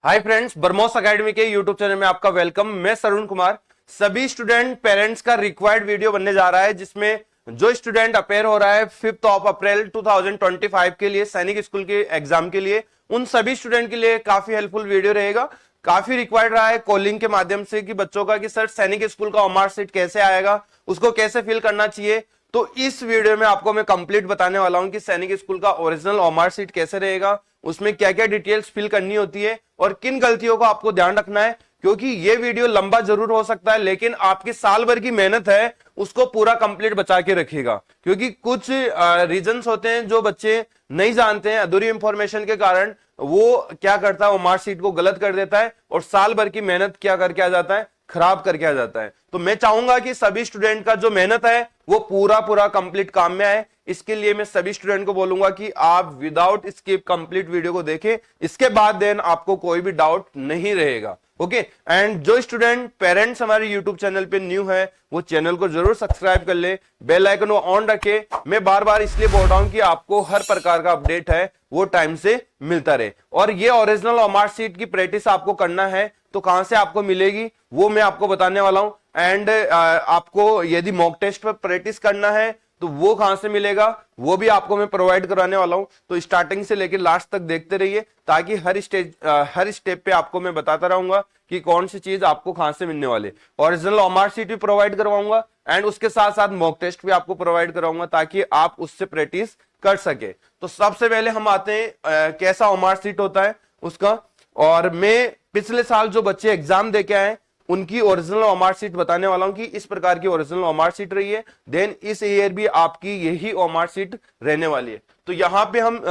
Hi friends, बरमोस academy के YouTube channel में आपका वेलकम। मैं सरुण कुमार। सभी स्टूडेंट पेरेंट्स का रिक्वायर्ड वीडियो बनने जा रहा है, जिसमें जो स्टूडेंट अपेयर हो रहा है 5 अप्रैल 2025 के लिए सैनिक स्कूल के एग्जाम के लिए, उन सभी स्टूडेंट के लिए काफी हेल्पफुल वीडियो रहेगा। काफी रिक्वायर्ड रहा है कॉलिंग के माध्यम से कि बच्चों का कि सर सैनिक स्कूल का ओमार सीट कैसे आएगा, उसको कैसे फिल करना चाहिए। तो इस वीडियो में आपको मैं कंप्लीट बताने वाला हूं कि सैनिक स्कूल का ओरिजिनल ओमार सीट कैसे रहेगा, उसमें क्या क्या डिटेल्स फिल करनी होती है और किन गलतियों को आपको ध्यान रखना है। क्योंकि ये वीडियो लंबा जरूर हो सकता है, लेकिन आपकी साल भर की मेहनत है उसको पूरा कंप्लीट बचा के रखिएगा। क्योंकि कुछ रीजंस होते हैं जो बच्चे नहीं जानते हैं, अधूरी इंफॉर्मेशन के कारण वो क्या करता है, वो मार्कशीट को गलत कर देता है और साल भर की मेहनत क्या करके आ जाता है, खराब करके आ जाता है। तो मैं चाहूंगा कि सभी स्टूडेंट का जो मेहनत है वो पूरा कंप्लीट काम में आए। इसके लिए मैं सभी स्टूडेंट को बोलूंगा कि आप विदाउट स्किप कंप्लीट वीडियो को देखें, इसके बाद देन आपको कोई भी डाउट नहीं रहेगा। ओके, एंड जो स्टूडेंट पेरेंट्स हमारे यूट्यूब चैनल पे न्यू है वो चैनल को जरूर सब्सक्राइब कर ले, बेल आइकन को ऑन रखे। मैं बार बार इसलिए बोल रहा हूं कि आपको हर प्रकार का अपडेट है वो टाइम से मिलता रहे। और ये ओरिजिनल ओमार सीट की प्रैक्टिस आपको करना है तो कहां से आपको मिलेगी वो मैं आपको बताने वाला हूं। एंड आपको यदि मॉक टेस्ट पर प्रैक्टिस करना है तो वो कहां से मिलेगा वो भी आपको मैं प्रोवाइड कराने वाला हूं। तो स्टार्टिंग से लेकर लास्ट तक देखते रहिए, ताकि हर स्टेप पे आपको मैं बताता रहूंगा कि कौन सी चीज आपको कहां से मिलने वाले। ओरिजिनल ओमार सीट भी प्रोवाइड करवाऊंगा एंड उसके साथ साथ मॉक टेस्ट भी आपको प्रोवाइड कराऊंगा, ताकि आप उससे प्रैक्टिस कर सके। तो सबसे पहले हम आते हैं कैसा ओमार सीट होता है उसका। और मैं पिछले साल जो बच्चे एग्जाम दे के आए उनकी ओरिजिनल ओमार सीट बताने वाला हूं कि इस प्रकार की ओरिजिनल ओमार सीट रही है। देन इस ईयर भी आपकी यही ओमार सीट रहने वाली है। तो यहां पे हम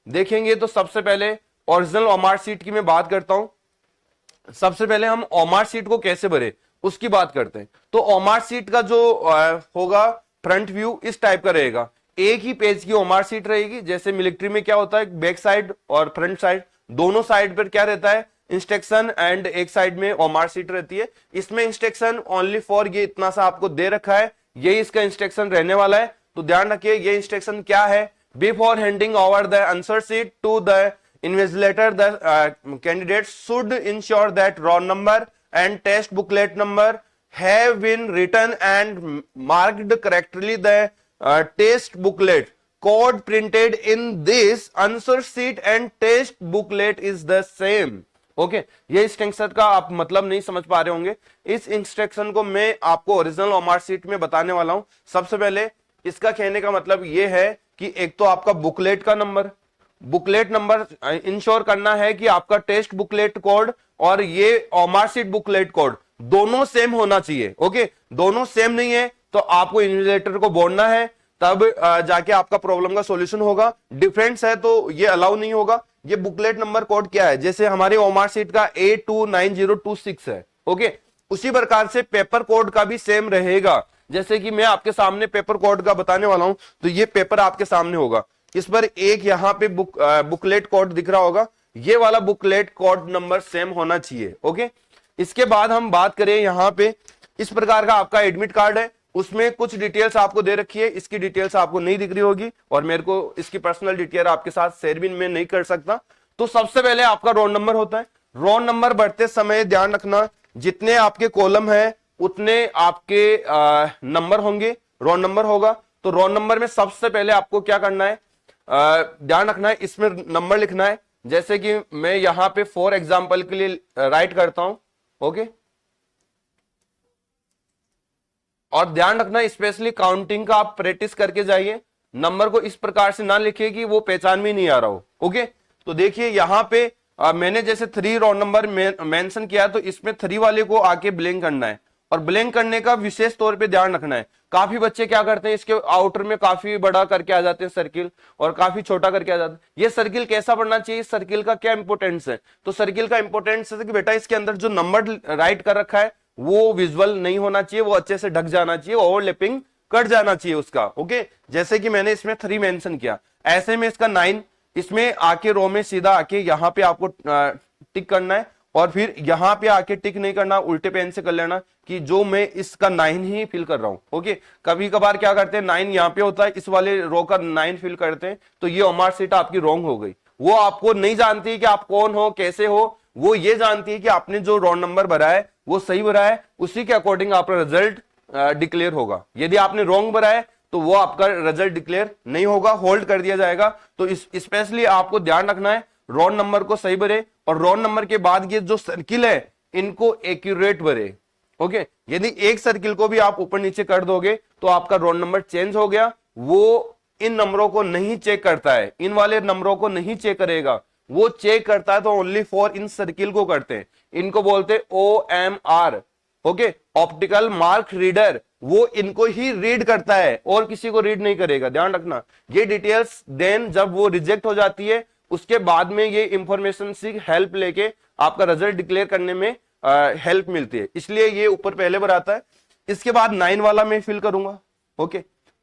देखेंगे तो सबसे पहले ओरिजिनल ओमार सीट की मैं बात करता हूं। सबसे पहले हम ओमार सीट को कैसे भरे उसकी बात करते हैं। तो ओमार सीट का जो होगा फ्रंट व्यू इस टाइप का रहेगा। एक ही पेज की ओमार सीट रहेगी। जैसे मिलिट्री में क्या होता है, बैक साइड और फ्रंट साइड दोनों साइड पर क्या रहता है, इंस्ट्रक्शन, एंड एक साइड में ओमार सीट रहती है। इसमें इंस्ट्रक्शन ओनली फॉर ये इतना सा आपको दे रखा है, यही इसका इंस्ट्रक्शन रहने वाला है। तो ध्यान रखिए ये इंस्ट्रक्शन क्या है। Before handing over the answer sheet to the invigilator, the candidate should ensure that roll number and test booklet number have been written and marked correctly. The test booklet code printed in this answer sheet and test booklet is the same. Okay ये instruction का आप मतलब नहीं समझ पा रहे होंगे। इस इंस्ट्रक्शन को मैं आपको ओरिजिनल ओमार सीट में बताने वाला हूं। सबसे पहले इसका कहने का मतलब ये है कि एक तो आपका बुकलेट का नंबर, बुकलेट नंबर इंश्योर करना है कि आपका टेस्ट बुकलेट कोड और ये ओमार सीट बुकलेट कोड दोनों सेम होना चाहिए। ओके, दोनों सेम नहीं है तो आपको इन्विजिलेटर को बोलना है, तब जाके आपका प्रॉब्लम का सॉल्यूशन होगा। डिफरेंस है तो ये अलाउ नहीं होगा। ये बुकलेट नंबर कोड क्या है, जैसे हमारे ओमार सीट का A29026 है। ओके, उसी प्रकार से पेपर कोड का भी सेम रहेगा। जैसे कि मैं आपके सामने पेपर कोड का बताने वाला हूं, तो ये पेपर आपके सामने होगा। इस पर एक यहां पे बुकलेट कोड दिख रहा होगा, ये वाला बुकलेट कोड नंबर सेम होना चाहिए। ओके, इसके बाद हम बात करें यहां पे इस प्रकार का आपका एडमिट कार्ड है, उसमें कुछ डिटेल्स आपको दे रखी है। इसकी डिटेल्स आपको नहीं दिख रही होगी और मेरे को इसकी पर्सनल डिटेल आपके साथ शेयर भी मैं नहीं कर सकता। तो सबसे पहले आपका रोल नंबर होता है। रोल नंबर बढ़ते समय ध्यान रखना, जितने आपके कॉलम है उतने आपके नंबर होंगे, रोल नंबर होगा। तो रोल नंबर में सबसे पहले आपको क्या करना है, ध्यान रखना है, इसमें नंबर लिखना है। जैसे कि मैं यहां पे फॉर एग्जांपल के लिए राइट करता हूं। ओके, और ध्यान रखना स्पेशली काउंटिंग का आप प्रैक्टिस करके जाइए। नंबर को इस प्रकार से ना लिखिए कि वो पहचान में नहीं आ रहा हो। ओके, तो देखिए यहां पे मैंने जैसे 3 रोल नंबर मेंशन किया, तो इसमें 3 वाले को आके ब्लैंक करना है। और ब्लैंक करने का विशेष तौर पे ध्यान रखना है। काफी बच्चे क्या करते हैं, इसके आउटर में काफी बड़ा करके आ जाते हैं सर्किल और काफी छोटा करके आ जाते हैं। ये सर्किल कैसा पढ़ना चाहिए, सर्किल का क्या इंपोर्टेंस है। तो सर्किल का इंपोर्टेंस है कि बेटा इसके अंदर जो नंबर राइट कर रखा है वो विजुअल नहीं होना चाहिए, वो अच्छे से ढक जाना चाहिए, ओवरलैपिंग कट जाना चाहिए उसका। ओके, जैसे कि मैंने इसमें 3 मेंशन किया, ऐसे में इसका 9 इसमें आके रो में सीधा आके यहां पे आपको टिक करना है। और फिर यहां पे आके टिक नहीं करना, उल्टे पेन से कर लेना कि जो मैं इसका 9 ही फिल कर रहा हूं। ओके, कभी कभार क्या करते हैं 9 यहां पे होता है, इस वाले रो का 9 फिल करते हैं, तो ये ओमार सीट आपकी रॉन्ग हो गई। वो आपको नहीं जानती कि आप कौन हो, कैसे हो, वो ये जानती है कि आपने जो रोल नंबर भरा है वो सही भरा है, उसी के अकॉर्डिंग आपका रिजल्ट डिक्लेयर होगा। यदि आपने रॉन्ग भरा है तो वो आपका रिजल्ट डिक्लेयर नहीं होगा, होल्ड कर दिया जाएगा। तो स्पेशली आपको ध्यान रखना है रोल नंबर को सही भरे, और रोल नंबर के बाद ये जो सर्किल है इनको एक्यूरेट भरे। ओके, यदि एक सर्किल को भी आप ऊपर नीचे कर दोगे तो आपका रोल नंबर चेंज हो गया। वो इन नंबरों को नहीं चेक करता है, इन वाले नंबरों को नहीं चेक करेगा, वो चेक करता है तो ओनली फॉर इन सर्किल को करते हैं। इनको बोलते हैं OMR, okay, optical mark reader. वो इनको ही रीड करता है और किसी को रीड नहीं करेगा, ध्यान रखना। ये डिटेल्स देन जब वो रिजेक्ट हो जाती है उसके बाद में ये इंफॉर्मेशन से हेल्प लेके आपका रिजल्ट डिक्लेयर करने में हेल्प मिलती है, इसलिए ये ऊपर पहले बढ़ाता है। इसके बाद 9 वाला मैं फिल करूंगा। ओके,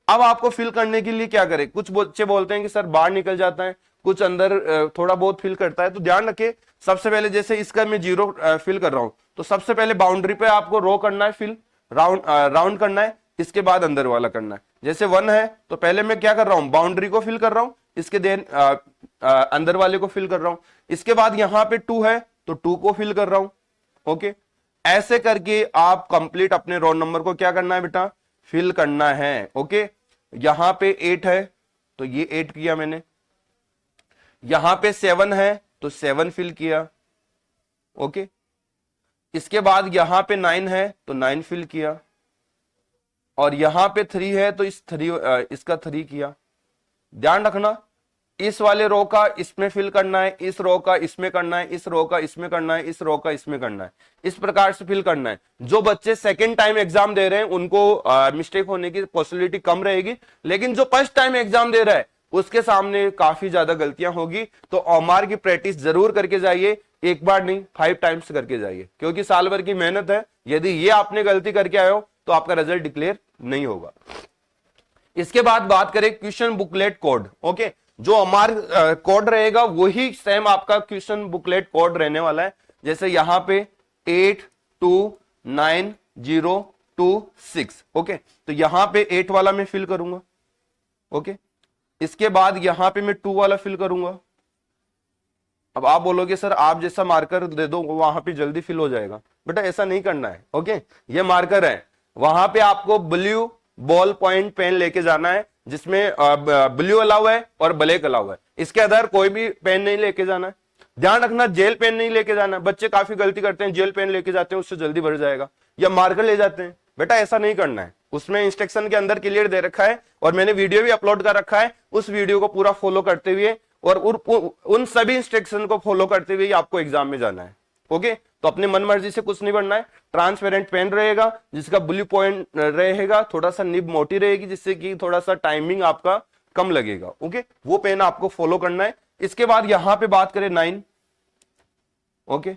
अब आपको फिल करने के लिए क्या करें, कुछ बच्चे बोलते हैं कि सर बाहर निकल जाता है, कुछ अंदर थोड़ा बहुत फिल करता है। तो ध्यान रखिए, सबसे पहले जैसे इसका मैं 0 फिल कर रहा हूं तो सबसे पहले बाउंड्री पे आपको रो करना है, फिल राउंड करना है, इसके बाद अंदर वाला करना है। जैसे 1 है तो पहले मैं क्या कर रहा हूं, बाउंड्री को फिल कर रहा हूं, इसके देन अंदर वाले को फिल कर रहा हूं। इसके बाद यहां पे 2 है तो 2 को फिल कर रहा हूं। ओके, ऐसे करके आप कंप्लीट अपने रोल नंबर को क्या करना है बेटा, फिल करना है। ओके, यहां पे 8 है तो ये 8 किया मैंने, यहां पे 7 है तो 7 फिल किया। ओके, इसके बाद यहां पे 9 है तो 9 फिल किया, और यहां पे 3 है तो इसका 3 किया। ध्यान रखना, इस वाले रो का इसमें फिल करना है, इस रो का इसमें करना है, इस रो का इसमें करना है, इस रो का इसमें करना है, इस प्रकार से फिल करना है। जो बच्चे सेकंड टाइम एग्जाम दे रहे हैं उनको मिस्टेक होने की पॉसिबिलिटी कम रहेगी, लेकिन जो फर्स्ट टाइम एग्जाम दे रहा है उसके सामने काफी ज्यादा गलतियां होगी। तो OMR की प्रैक्टिस जरूर करके जाइए, एक बार नहीं 5 टाइम्स करके जाइए, क्योंकि साल भर की मेहनत है। यदि ये आपने गलती करके आए हो तो आपका रिजल्ट डिक्लेयर नहीं होगा। इसके बाद बात करें क्वेश्चन बुकलेट कोड। ओके, जो हमारा कोड रहेगा वही सेम आपका क्वेश्चन बुकलेट कोड रहने वाला है। जैसे यहां पे 829026। ओके, तो यहां पे 8 वाला मैं फिल करूंगा। ओके, इसके बाद यहां पे मैं 2 वाला फिल करूंगा। अब आप बोलोगे सर आप जैसा मार्कर दे दो वहां पे जल्दी फिल हो जाएगा, बेटा ऐसा नहीं करना है। ओके, ये मार्कर है, वहां पे आपको ब्लू बॉल पॉइंट पेन लेके जाना है, जिसमें ब्लू अलाउ है और ब्लैक अलाउ है। इसके अदर कोई भी पेन नहीं लेके जाना है। ध्यान रखना, जेल पेन नहीं लेके जाना है। बच्चे काफी गलती करते हैं, जेल पेन लेके जाते हैं, उससे जल्दी भर जाएगा, या मार्कर ले जाते हैं। बेटा ऐसा नहीं करना है, उसमें इंस्ट्रक्शन के अंदर क्लियर दे रखा है और मैंने वीडियो भी अपलोड कर रखा है। उस वीडियो को पूरा फॉलो करते हुए और उन सभी इंस्ट्रक्शन को फॉलो करते हुए आपको एग्जाम में जाना है। ओके, तो अपने मन मर्जी से कुछ नहीं बनना है। ट्रांसपेरेंट पेन रहेगा जिसका ब्लू पॉइंट रहेगा, थोड़ा सा निब मोटी रहेगी जिससे कि थोड़ा सा टाइमिंग आपका कम लगेगा। ओके, वो पेन आपको फॉलो करना है। इसके बाद यहां पे बात करें 9। ओके,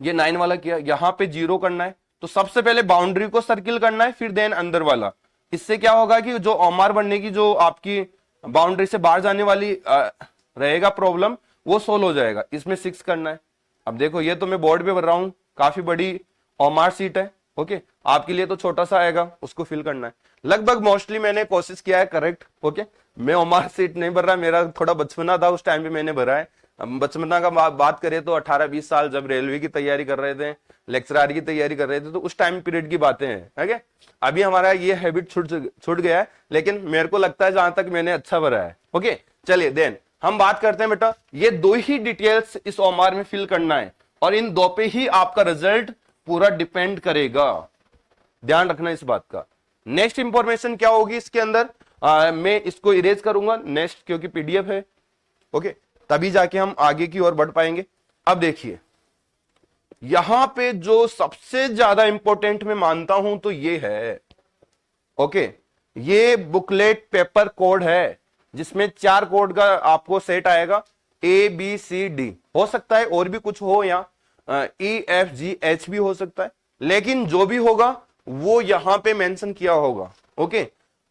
ये 9 वाला किया, यहां पे 0 करना है। तो सबसे पहले बाउंड्री को सर्किल करना है, फिर देन अंदर वाला। इससे क्या होगा कि जो OMR बनने की जो आपकी बाउंड्री से बाहर जाने वाली रहेगा प्रॉब्लम, वो सोल्व हो जाएगा। इसमें 6 करना है। अब देखो ये तो मैं बोर्ड पे भर रहा हूं, काफी बड़ी OMR सीट है। ओके, आपके लिए तो छोटा सा आएगा, उसको फिल करना है। लगभग मोस्टली मैंने कोशिश किया है करेक्ट। ओके, मैं OMR सीट नहीं भर रहा, मेरा थोड़ा बचपना था, उस टाइम पे मैंने भरा है। बचपना का बात करें तो 18-20 साल, जब रेलवे की तैयारी कर रहे थे, लेक्चरार की तैयारी कर रहे थे, तो उस टाइम पीरियड की बातें हैं। ओके, अभी हमारा ये हैबिट छूट गया है, लेकिन मेरे को लगता है जहां तक मैंने अच्छा भरा है। ओके, चलिए देन हम बात करते हैं बेटा, ये 2 ही डिटेल्स इस OMR में फिल करना है और इन 2 पे ही आपका रिजल्ट पूरा डिपेंड करेगा। ध्यान रखना इस बात का। नेक्स्ट इंफॉर्मेशन क्या होगी इसके अंदर, मैं इसको इरेज करूंगा नेक्स्ट, क्योंकि PDF है। ओके, तभी जाके हम आगे की ओर बढ़ पाएंगे। अब देखिए यहां पे जो सबसे ज्यादा इंपॉर्टेंट मैं मानता हूं तो ये है। ओके, ये बुकलेट पेपर कोड है जिसमें 4 कोड का आपको सेट आएगा, ABCD। हो सकता है और भी कुछ हो, या EFGH भी हो सकता है, लेकिन जो भी होगा वो यहां पे मेंशन किया होगा। ओके,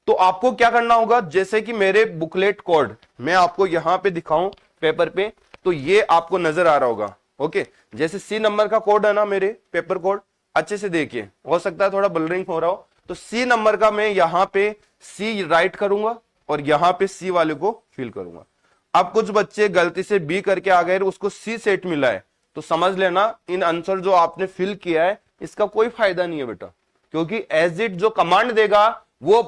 तो आपको क्या करना होगा, जैसे कि मेरे बुकलेट कोड मैं आपको यहां पे दिखाऊं पेपर पे, तो ये आपको नजर आ रहा होगा। ओके, जैसे C नंबर का कोड है ना मेरे पेपर कोड, अच्छे से देखिए, हो सकता है थोड़ा ब्लरिंग हो रहा हो, तो C नंबर का मैं यहां पे C राइट करूंगा और यहां पे C वाले को फिल करूंगा। अब कुछ बच्चे गलती से B करके आ गए, उसको C सेट मिला है, तो समझ लेना इन आंसर जो आपने फिल किया है इसका कोई फायदा नहीं है बेटा, क्योंकि एज इट जो कमांड देगा वो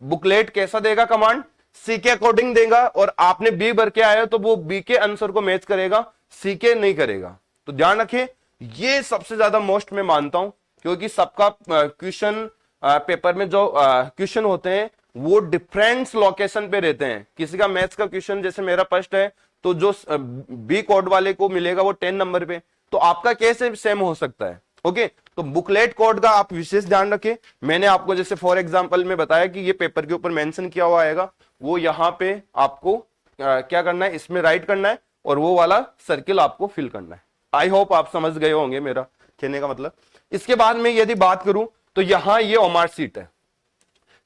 बुकलेट कैसा देगा, कमांड सी के अकॉर्डिंग देगा, और आपने बी भर के आए हो तो वो बी के आंसर को मैच करेगा, सी के नहीं करेगा। तो ध्यान रखिए, ये सबसे ज्यादा मोस्ट मैं मानता हूं, क्योंकि सबका क्वेश्चन पेपर में जो क्वेश्चन होते हैं वो डिफरेंट लोकेशन पे रहते हैं। किसी का मैथ्स का क्वेश्चन जैसे मेरा फर्स्ट है तो जो बी कोड वाले को मिलेगा वो 10 नंबर पे, तो आपका कैसे सेम हो सकता है। ओके, तो बुकलेट कोड का आप विशेष ध्यान रखें। मैंने आपको जैसे फॉर एग्जांपल में बताया कि ये पेपर के ऊपर मेंशन किया हुआ आएगा, वो यहाँ पे आपको क्या करना है, इसमें राइट करना है और वो वाला सर्किल आपको फिल करना है। आई होप आप समझ गए होंगे मेरा कहने का मतलब। इसके बाद में यदि बात करूं तो यहां ये ओमार सीट है।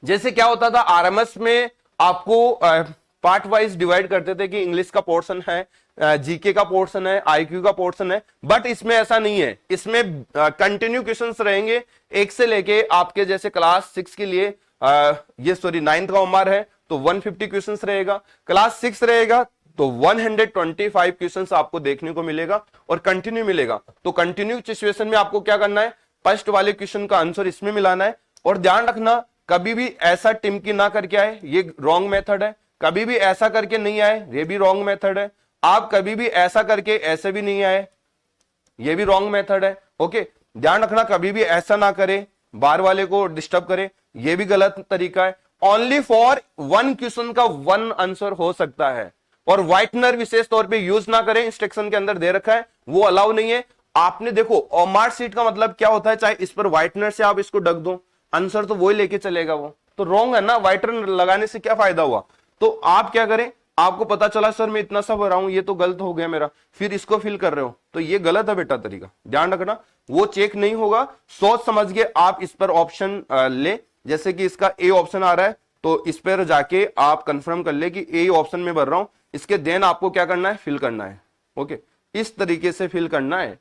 जैसे क्या होता था आरएमएस में आपको पार्ट वाइज डिवाइड करते थे कि इंग्लिश का पोर्शन है, जीके का पोर्शन है, आईक्यू का पोर्शन है, बट इसमें ऐसा नहीं है। इसमें कंटिन्यू क्वेश्चंस रहेंगे एक से लेके आपके जैसे क्लास 6 के लिए ये सॉरी 9th का ओमार है तो 150 क्वेश्चंस रहेगा, क्लास 6 रहेगा तो 125 क्वेश्चंस आपको देखने को मिलेगा और कंटिन्यू मिलेगा। तो कंटिन्यू सिचुएशन में आपको क्या करना है, फर्स्ट वाले क्वेश्चन का आंसर इसमें मिलाना है। और ध्यान रखना कभी भी ऐसा टिमकी ना करके आए, ये रॉन्ग मेथड है। कभी भी ऐसा करके नहीं आए, ये भी रॉन्ग मेथड है। आप कभी भी ऐसा करके ऐसे भी नहीं आए, ये भी रॉन्ग मेथड है। ओके, ध्यान रखना कभी भी ऐसा ना करे, बार वाले को डिस्टर्ब करे, ये भी गलत तरीका है। ओनली फॉर वन क्वेश्चन का वन आंसर हो सकता है, और व्हाइटनर विशेष तौर पे यूज ना करें, इंस्ट्रक्शन के अंदर दे रखा है, वो अलाउ नहीं है। आपने देखो ओमार सीट का मतलब क्या होता है, चाहे इस पर व्हाइटनर से आप इसको ढक दो, आंसर तो वही लेके चलेगा, वो तो रॉन्ग है ना। व्हाइटनर लगाने से क्या फायदा हुआ। तो आप क्या करें, आपको पता चला सर मैं इतना सा भर रहा हूं, ये तो गलत हो गया मेरा, फिर इसको फिल कर रहे हो, तो ये गलत है बेटा तरीका। ध्यान रखना वो चेक नहीं होगा, सोच समझ के आप इस पर ऑप्शन ले। जैसे कि इसका ए ऑप्शन आ रहा है तो इस पर जाके आप कंफर्म कर ले कि ए ऑप्शन में भर रहा हूं, इसके देन आपको क्या करना है, फिल करना है। ओके, इस तरीके से फिल करना है।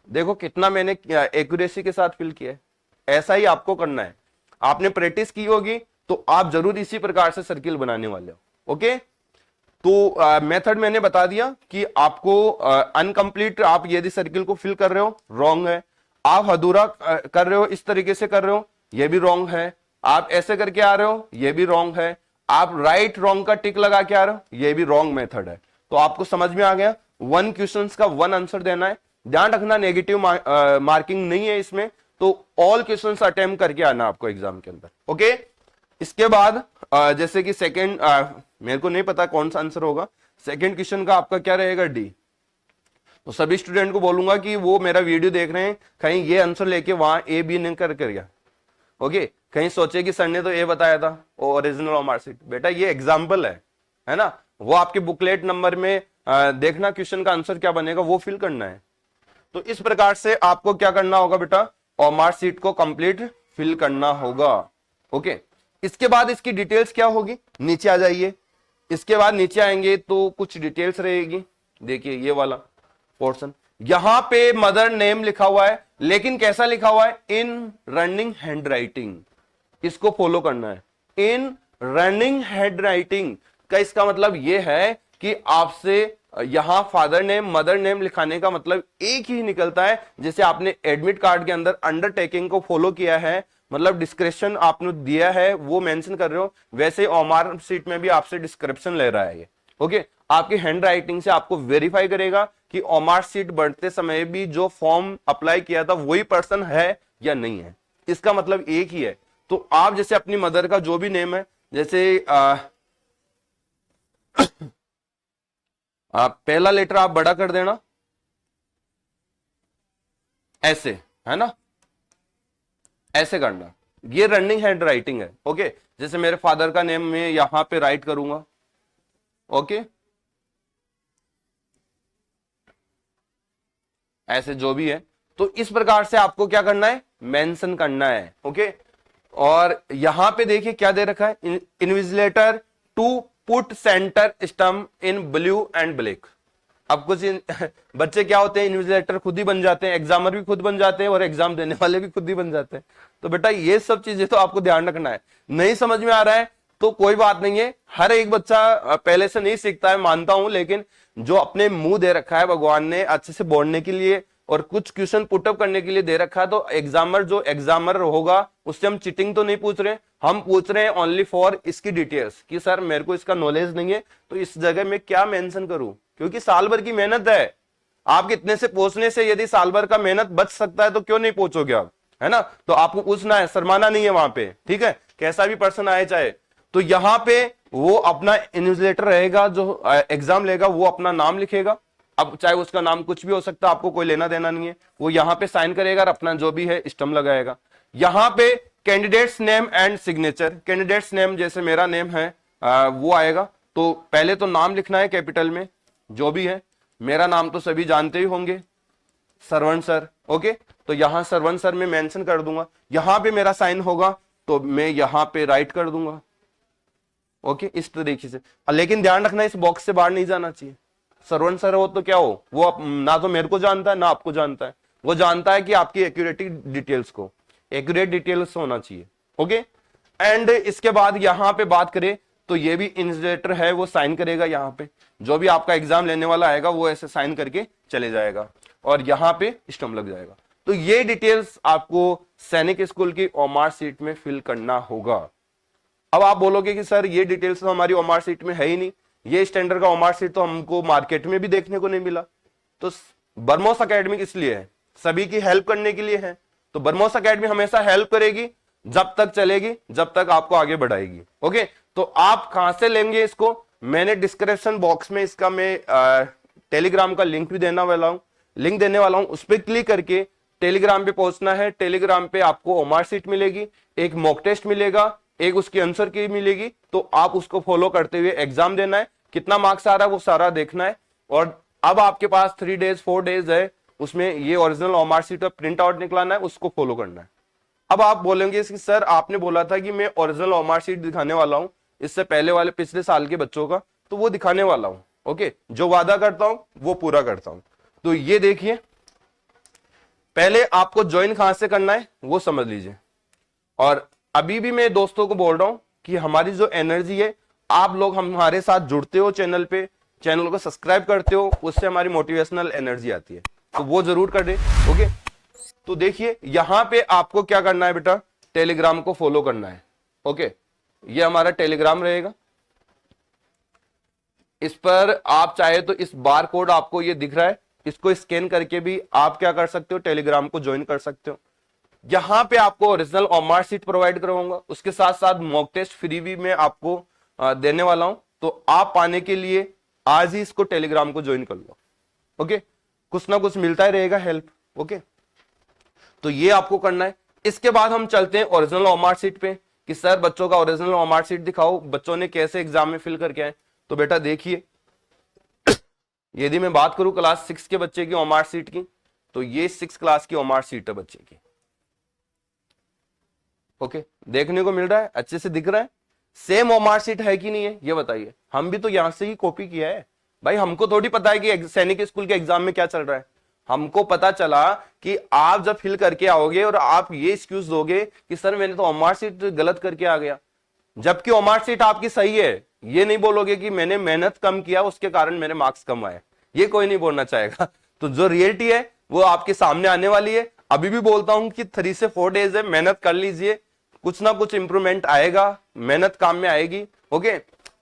देखो कितना मैंने एक्यूरेसी के साथ फिल किया है, ऐसा ही आपको करना है। आपने प्रैक्टिस की होगी तो आप जरूर इसी प्रकार से सर्किल बनाने वाले हो। ओके, तो मेथड मैंने बता दिया कि आपको अनकंप्लीट आप यदि सर्किल को फिल कर रहे हो रॉन्ग है, आप अधूरा कर रहे हो, इस तरीके से कर रहे हो, ये भी रॉन्ग है, आप ऐसे करके आ रहे हो, ये भी रॉन्ग है, आप राइट रॉन्ग का टिक लगा के आ रहे हो, ये भी रॉन्ग मेथड है। तो आपको समझ में आ गया, वन क्वेश्चंस का वन आंसर देना है। ध्यान रखना नेगेटिव मार्किंग नहीं है इसमें, तो ऑल क्वेश्चंस अटेम्प्ट करके आना आपको एग्जाम के अंदर। ओके, इसके बाद जैसे कि सेकंड, मेरे को नहीं पता कौन सा आंसर होगा, सेकंड क्वेश्चन का आपका क्या रहेगा, डी। तो सभी स्टूडेंट को बोलूंगा कि वो मेरा वीडियो देख रहे हैं, कहीं ये आंसर लेके वहां ए बी नहीं कर गया। ओके, कहीं सोचे कि सर ने तो ए बताया था ओरिजिनल ओमार सीट, बेटा ये एग्जाम्पल है ना। वो आपके बुकलेट नंबर में देखना क्वेश्चन का आंसर क्या बनेगा, वो फिल करना है। तो इस प्रकार से आपको क्या करना होगा बेटा, ओमार सीट को कंप्लीट फिल करना होगा। ओके, इसके बाद इसकी डिटेल्स क्या होगी, नीचे आ जाइए। इसके बाद नीचे आएंगे तो कुछ डिटेल्स रहेगी। देखिए ये वाला पोर्शन, यहां पे मदर नेम लिखा हुआ है, लेकिन कैसा लिखा हुआ है, इन रनिंग हैंडराइटिंग। इसको फॉलो करना है, इन रनिंग हैंडराइटिंग का इसका मतलब यह है कि आपसे यहां फादर नेम मदर नेम लिखाने का मतलब एक ही निकलता है। जैसे आपने एडमिट कार्ड के अंदर अंडरटेकिंग को फॉलो किया है, मतलब डिस्क्रिप्शन आपने दिया है वो मेंशन कर रहे हो, वैसे ओमार सीट में भी आपसे डिस्क्रिप्शन ले रहा है ये। ओके, आपकी हैंड राइटिंग से आपको वेरीफाई करेगा कि ओमार सीट बढ़ते समय भी जो फॉर्म अप्लाई किया था वही पर्सन है या नहीं है, इसका मतलब एक ही है। तो आप जैसे अपनी मदर का जो भी नेम है, जैसे पहला लेटर आप बड़ा कर देना ऐसे, है ना, ऐसे करना, ये रनिंग हैंड राइटिंग है। ओके, जैसे मेरे फादर का नेम मैं यहां पे राइट करूंगा। ओके, ऐसे जो भी है, तो इस प्रकार से आपको क्या करना है, मेंशन करना है। ओके, और यहां पे देखिए क्या दे रखा है, invigilator to put centre stamp in blue and black. अब कुछ बच्चे क्या होते हैं, इन्विजिलेटर खुद ही बन जाते हैं, एग्जामर भी खुद बन जाते हैं और एग्जाम देने वाले भी खुद ही बन जाते हैं। तो बेटा ये सब चीजें तो आपको ध्यान रखना है। नहीं समझ में आ रहा है तो कोई बात नहीं है, हर एक बच्चा पहले से नहीं सीखता है, मानता हूं, लेकिन जो अपने मुंह दे रखा है भगवान ने अच्छे से बोलने के लिए और कुछ क्वेश्चन पुटअप करने के लिए दे रखा है, तो एग्जामर होगा उससे हम चीटिंग तो नहीं पूछ रहे, हम पूछ रहे हैं ओनली फॉर इसकी डिटेल्स कि सर मेरे को इसका नॉलेज नहीं है तो इस जगह में क्या मेंशन करूं, क्योंकि साल भर की मेहनत है। आप इतने से पहुंचने से यदि साल भर का मेहनत बच सकता है तो क्यों नहीं पहुंचोगे आप, है ना। तो आपको पूछना है, शर्माना नहीं है वहां पे, ठीक है, कैसा भी पर्सन आए चाहे। तो यहां पे वो अपना इन्विजिलेटर रहेगा जो एग्जाम लेगा, वो अपना नाम लिखेगा, अब चाहे उसका नाम कुछ भी हो सकता है, आपको कोई लेना देना नहीं है, वो यहां पे साइन करेगा और अपना जो भी है स्टम्प लगाएगा। यहां पे candidates name and signature, candidates name जैसे मेरा नेम है वो आएगा, तो पहले तो नाम लिखना है कैपिटल में जो भी है, मेरा नाम तो सभी जानते ही होंगे, सरवण सर, ओके। तो यहां सरवण सर में मेंशन कर दूंगा, यहां पे मेरा साइन होगा तो मैं यहां पे राइट कर दूंगा, ओके, इस तरीके से। लेकिन ध्यान रखना इस बॉक्स से बाहर नहीं जाना चाहिए। सरवण सर हो तो क्या हो, वो ना तो मेरे को जानता है ना आपको जानता है, वो जानता है कि आपकी एक्यूरेट डिटेल्स को, एक्यूरेट डिटेल्स होना चाहिए, ओके। एंड इसके बाद यहां पे बात करें तो ये भी इन्विजिलेटर है, वो साइन करेगा यहाँ पे, जो भी आपका एग्जाम लेने वाला आएगा वो ऐसे साइन करके चले जाएगा और यहाँ पे स्टम्प लग जाएगा। तो ये डिटेल्स आपको सैनिक स्कूल की ओमार सीट में फिल करना होगा। अब आप बोलोगे कि सर ये डिटेल्स तो हमारी ओमार सीट में है ही नहीं, ये स्टैंडर्ड का ओमार सीट तो हमको मार्केट में भी देखने को नहीं मिला। तो बर्मोस एकेडमी इसलिए है, सभी की हेल्प करने के लिए है। तो बर्मोस एकेडमी हमेशा हेल्प करेगी, जब तक चलेगी, जब तक आपको आगे बढ़ाएगी, ओके। तो आप कहां से लेंगे इसको, मैंने डिस्क्रिप्शन बॉक्स में इसका मैं टेलीग्राम का लिंक भी देने वाला हूं, उस पर क्लिक करके टेलीग्राम पे पहुंचना है। टेलीग्राम पे आपको ओमार सीट मिलेगी, एक मॉक टेस्ट मिलेगा, एक उसकी आंसर की मिलेगी, तो आप उसको फॉलो करते हुए एग्जाम देना है। कितना मार्क्स आ रहा है वो सारा देखना है। और अब आपके पास 3 डेज 4 डेज है, उसमें ये ओरिजिनल ओमार सीट का प्रिंट आउट निकलाना है, उसको फॉलो करना है। अब आप बोलेंगे कि सर आपने बोला था कि मैं ओरिजिनल ओमार सीट दिखाने वाला हूं, इससे पहले वाले पिछले साल के बच्चों का, तो वो दिखाने वाला हूं, ओके। जो वादा करता हूं वो पूरा करता हूं। तो ये देखिए, पहले आपको ज्वाइन कहां से करना है वो समझ लीजिए। और अभी भी मैं दोस्तों को बोल रहा हूं कि हमारी जो एनर्जी है, आप लोग हमारे साथ जुड़ते हो चैनल पे, चैनल को सब्सक्राइब करते हो, उससे हमारी मोटिवेशनल एनर्जी आती है, तो वो जरूर कर दे, ओके। तो देखिए यहां पे आपको क्या करना है बेटा, टेलीग्राम को फॉलो करना है, ओके। ये हमारा टेलीग्राम रहेगा, इस पर आप चाहे तो इस बार कोड आपको ये दिख रहा है, इसको स्कैन करके भी आप क्या कर सकते हो, टेलीग्राम को ज्वाइन कर सकते हो। यहां पे आपको ओरिजिनल ओमार सीट प्रोवाइड करवाऊंगा, उसके साथ साथ मॉक टेस्ट फ्री भी मैं आपको देने वाला हूं। तो आप पाने के लिए आज ही इसको टेलीग्राम को ज्वाइन कर लो, ओके। कुछ ना कुछ मिलता ही रहेगा हेल्प, ओके। तो ये आपको करना है। इसके बाद हम चलते हैं ओरिजिनल ओमार सीट पे कि सर बच्चों का ओरिजिनल ओमार सीट दिखाओ, बच्चों ने कैसे एग्जाम में फिल करके आए। तो बेटा देखिए, यदि मैं बात करूं क्लास 6 के बच्चे की ओमार सीट की, तो ये 6 क्लास की ओमार सीट है बच्चे की, ओके। देखने को मिल रहा है, अच्छे से दिख रहा है, सेम ओमार सीट है कि नहीं है ये बताइए। हम भी तो यहां से ही कॉपी किया है भाई, हमको थोड़ी पता है कि सैनिक स्कूल के एग्जाम में क्या चल रहा है। हमको पता चला कि आप जब फिल करके आओगे और आप ये एक्सक्यूज दोगे कि सर मैंने तो ओमार सीट गलत करके आ गया, जबकि ओमार सीट आपकी सही है। ये नहीं बोलोगे कि मैंने मेहनत कम किया उसके कारण मेरे मार्क्स कम आए, ये कोई नहीं बोलना चाहेगा। तो जो रियलिटी है वो आपके सामने आने वाली है। अभी भी बोलता हूं कि 3 से 4 डेज है, मेहनत कर लीजिए, कुछ ना कुछ इंप्रूवमेंट आएगा, मेहनत काम में आएगी, ओके।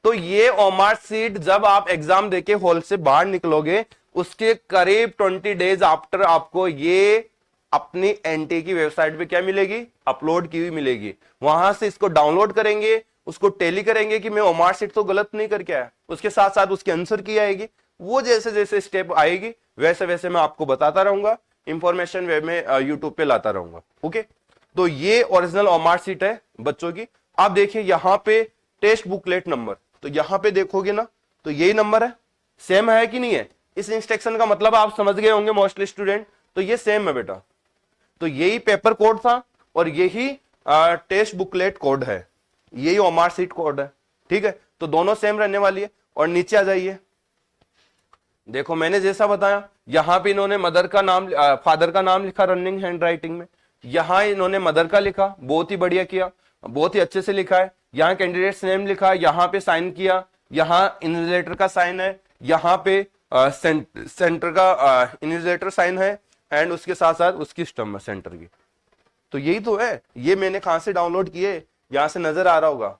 तो ये ओमार सीट जब आप एग्जाम देके हॉल से बाहर निकलोगे, उसके करीब 20 डेज आफ्टर आपको ये अपनी एनटी की वेबसाइट पे क्या मिलेगी, अपलोड की हुई मिलेगी। वहां से इसको डाउनलोड करेंगे, उसको टेली करेंगे कि मैं ओमार सीट तो गलत नहीं करके आया, उसके साथ साथ उसकी आंसर की आएगी। वो जैसे जैसे स्टेप आएगी वैसे वैसे मैं आपको बताता रहूंगा, इंफॉर्मेशन वे में यूट्यूब पे लाता रहूंगा, ओके। तो ये ओरिजिनल ओमार सीट है बच्चों की। आप देखिए यहाँ पे टेस्ट बुकलेट नंबर, तो यहाँ पे देखोगे ना तो यही नंबर है, सेम है कि नहीं है। इस इंस्ट्रक्शन का मतलब आप समझ गए होंगे मोस्टली स्टूडेंट, तो ये सेम है बेटा। तो यही पेपर कोड था और यही टेस्ट बुकलेट कोड है, यही ओमार सीट कोड है, ठीक है। तो दोनों सेम रहने वाली है। और नीचे आ जाइए, देखो मैंने जैसा बताया, यहां पे इन्होंने मदर का नाम, फादर का नाम लिखा रनिंग हैंड राइटिंग में, यहां इन्होंने मदर का लिखा, बहुत ही बढ़िया किया। बहुत ही अच्छे से लिखा है। यहाँ कैंडिडेट्स नेम लिखा है, यहाँ पे साइन किया, यहाँ इन्विजिलेटर का साइन है, यहाँ पे सेंटर का इन्विजिलेटर साइन है, एंड उसके साथ साथ उसकी स्टम्प सेंटर की। तो यही तो है। ये मैंने कहां से डाउनलोड किए, यहां से नजर आ रहा होगा।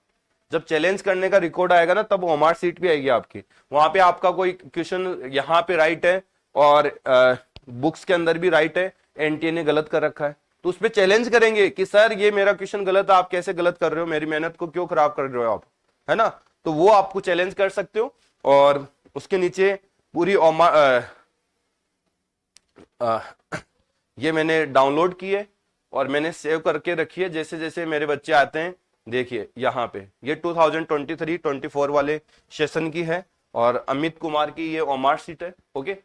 जब चैलेंज करने का रिकॉर्ड आएगा ना, तब ओमार सीट भी आएगी आपकी। वहां पे आपका कोई क्वेश्चन यहाँ पे राइट है और बुक्स के अंदर भी राइट है, एनटीए ने गलत कर रखा है, तो उस पर चैलेंज करेंगे कि सर ये मेरा क्वेश्चन गलत है, आप कैसे गलत कर रहे हो, मेरी मेहनत को क्यों खराब कर रहे हो आप, है ना। तो वो आपको चैलेंज कर सकते हो। और उसके नीचे पूरी ये मैंने डाउनलोड की है और मैंने सेव करके रखी है। जैसे जैसे मेरे बच्चे आते हैं, देखिए यहाँ पे ये 2023-24 वाले सेशन की है और अमित कुमार की ये ओमार सीट है। ओके,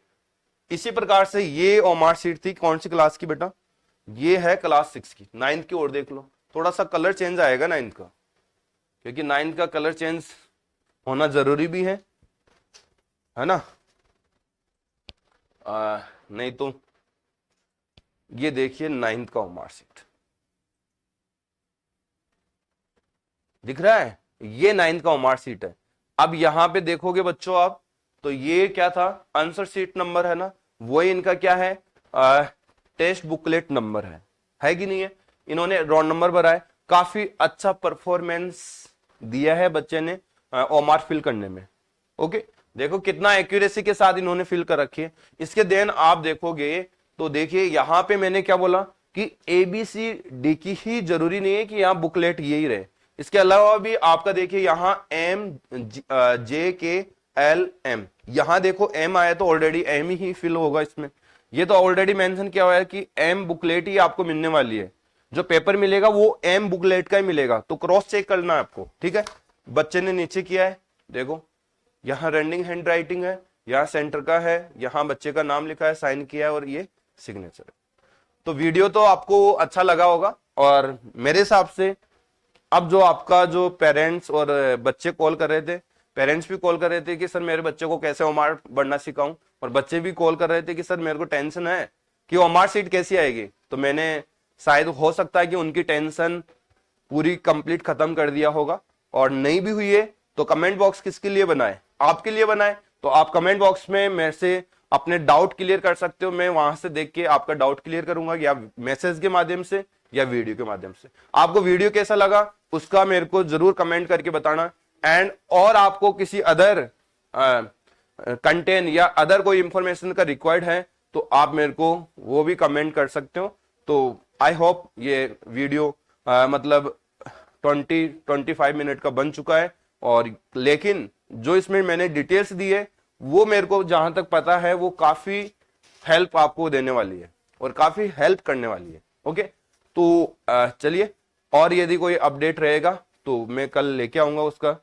इसी प्रकार से ये ओमार सीट थी कौन सी क्लास की बेटा, ये है क्लास 6 की, 9th की ओर देख लो। थोड़ा सा कलर चेंज आएगा 9th का, क्योंकि 9th का कलर चेंज होना जरूरी भी है ना। नहीं तो ये देखिए 9th का ओमार सीट दिख रहा है, ये 9th का ओमार सीट है। अब यहां पे देखोगे बच्चों आप, तो ये क्या था, आंसर सीट नंबर है ना, वही इनका क्या है, टेस्ट बुकलेट नंबर है कि नहीं है। इन्होंने रोल नंबर भरा है, काफी अच्छा परफॉर्मेंस दिया है बच्चे ने ओमार फिल करने में। ओके, देखो कितना एक्यूरेसी के साथ इन्होंने फिल कर रखी है। इसके देन आप देखोगे तो देखिए यहां पे मैंने क्या बोला कि ABCD की ही जरूरी नहीं है कि यहां बुकलेट यही रहे, इसके अलावा भी आपका देखिए यहां MJKLM, यहां देखो M आया तो ऑलरेडी M ही फिल होगा इसमें। ये तो ऑलरेडी मेंशन किया हुआ है कि M बुकलेट ही आपको मिलने वाली है, जो पेपर मिलेगा वो M बुकलेट का ही मिलेगा, तो क्रॉस चेक करना है आपको, ठीक है। बच्चे ने नीचे किया है, देखो यहाँ रनिंग हैंड राइटिंग है, यहाँ सेंटर का है, यहाँ बच्चे का नाम लिखा है, साइन किया है और ये सिग्नेचर है। तो वीडियो तो आपको अच्छा लगा होगा और मेरे हिसाब से अब जो आपका जो पेरेंट्स और बच्चे कॉल कर रहे थे, पेरेंट्स भी कॉल कर रहे थे कि सर मेरे बच्चे को कैसे ओमार बढ़ना सिखाऊं, और बच्चे भी कॉल कर रहे थे कि सर मेरे को टेंशन है कि ओमार सीट कैसी आएगी। तो मैंने शायद हो सकता है कि उनकी टेंशन पूरी कंप्लीट खत्म कर दिया होगा, और नहीं भी हुई है तो कमेंट बॉक्स किसके लिए बनाए, आपके लिए बनाए। तो आप कमेंट बॉक्स में मेरे से अपने डाउट क्लियर कर सकते हो, मैं वहां से देख के आपका डाउट क्लियर करूंगा, या मैसेज के माध्यम से या वीडियो के माध्यम से। आपको वीडियो कैसा लगा उसका मेरे को जरूर कमेंट करके बताना, एंड और आपको किसी अदर कंटेंट या अदर कोई इंफॉर्मेशन का रिक्वायर्ड है तो आप मेरे को वो भी कमेंट कर सकते हो। तो आई होप ये वीडियो मतलब 20-25 मिनट का बन चुका है, और लेकिन जो इसमें मैंने डिटेल्स दी है वो मेरे को जहां तक पता है वो काफी हेल्प आपको देने वाली है और काफी हेल्प करने वाली है। ओके, तो चलिए, और यदि कोई अपडेट रहेगा तो मैं कल लेके आऊंगा उसका।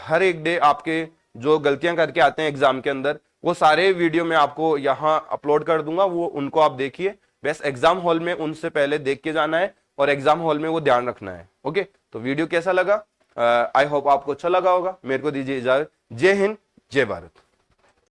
हर एक डे आपके जो गलतियां करके आते हैं एग्जाम के अंदर, वो सारे वीडियो मैं आपको यहाँ अपलोड कर दूंगा, वो उनको आप देखिए। बस एग्जाम हॉल में उनसे पहले देख के जाना है और एग्जाम हॉल में वो ध्यान रखना है। ओके, तो वीडियो कैसा लगा, आई होप आपको अच्छा लगा होगा। मेरे को दीजिए इजाजत। जय हिंद, जय भारत।